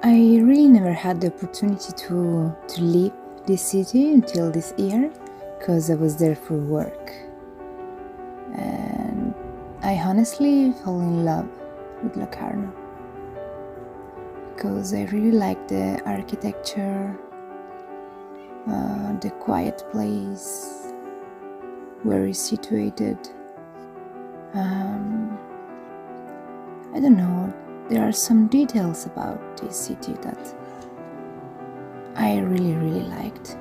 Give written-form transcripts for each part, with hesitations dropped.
I really never had the opportunity to leave this city until this year, because I was there for work. And I honestly fell in love with Locarno, because I really like the architecture, the quiet place where it's situated. I don't know, there are some details about this city that I really liked.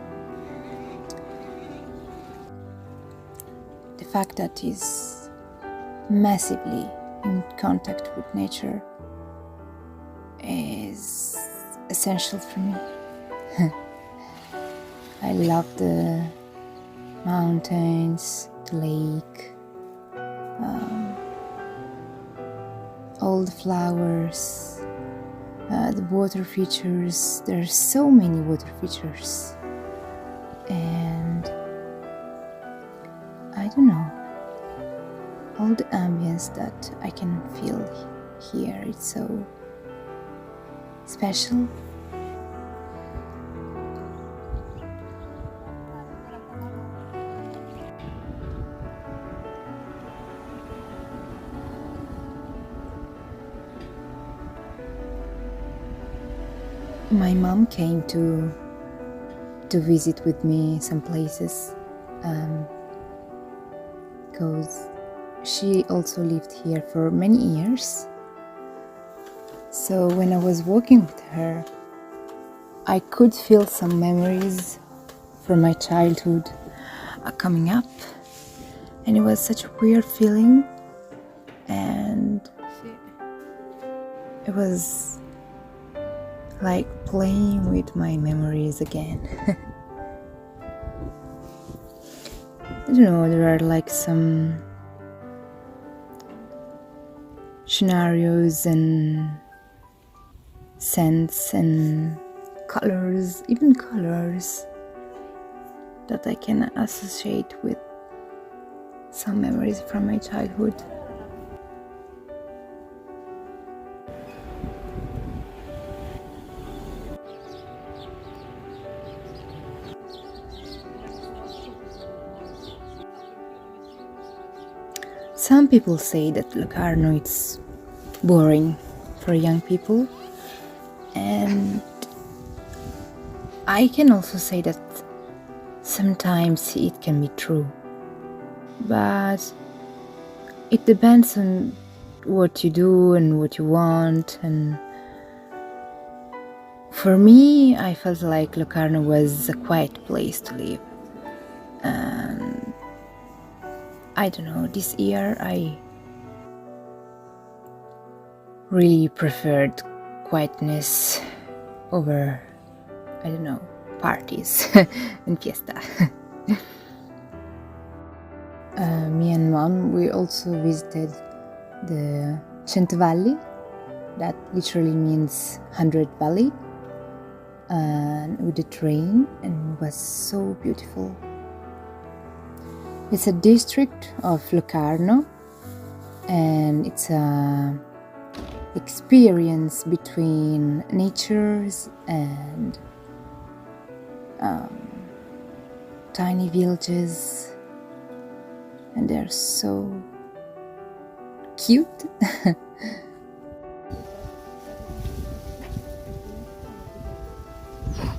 The fact that it's massively in contact with nature is essential for me. I love the mountains, the lake, all the flowers, the water features. There are so many water features, and I don't know, all the ambience that I can feel here, it's so special. My mom came to visit with me some places, because she also lived here for many years. So when I was walking with her, I could feel some memories from my childhood coming up, and it was such a weird feeling, and it was like playing with my memories again. I don't know, there are like some scenarios and scents and colors, even colors, that I can associate with some memories from my childhood. Some people say that Locarno is boring for young people, and I can also say that sometimes it can be true, but it depends on what you do and what you want. And for me, I felt like Locarno was a quiet place to live, and I don't know, this year I really preferred quietness over, I don't know, parties and fiesta. Me and mom, we also visited the Cento Valley, that literally means 100 valley, and with the train, and it was so beautiful. It's a district of Locarno, and it's a experience between natures and tiny villages, and they're so cute.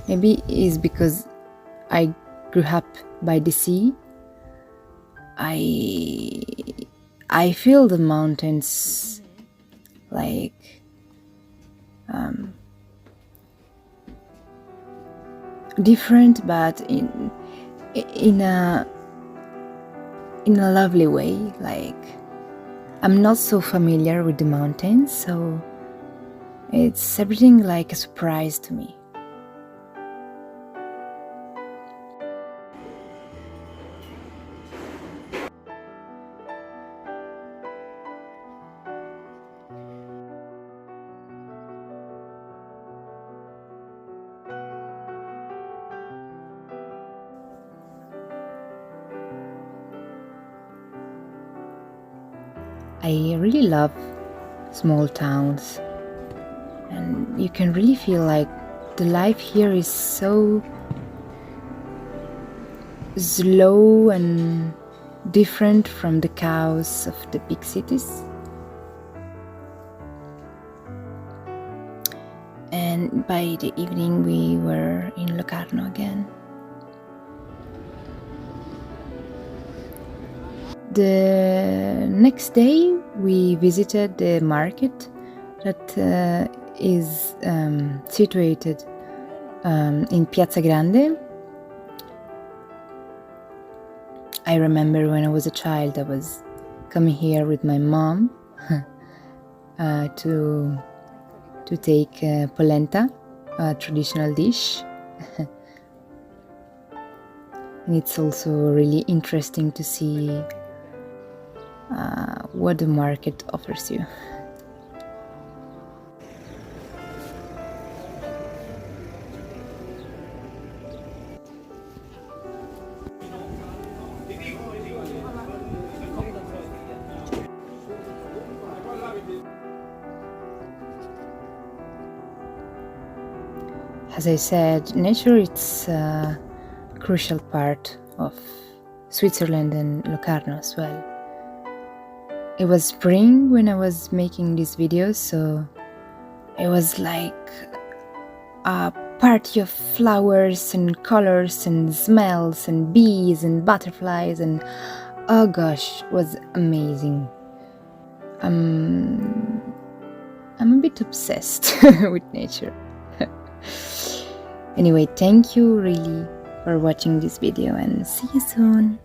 Maybe it's because I grew up by the sea. I feel the mountains like different, but in a lovely way. Like, I'm not so familiar with the mountains, so it's everything like a surprise to me. I really love small towns, and you can really feel like the life here is so slow and different from the chaos of the big cities. And by the evening we were in Locarno again. The next day we visited the market that is situated in Piazza Grande. I remember when I was a child I was coming here with my mom to take polenta, a traditional dish. And it's also really interesting to see what the market offers you. As I said, nature is a crucial part of Switzerland and Locarno as well. It was spring when I was making these videos, so it was like a party of flowers and colors and smells and bees and butterflies, and oh gosh, it was amazing. I'm a bit obsessed with nature. Anyway, thank you really for watching this video, and see you soon.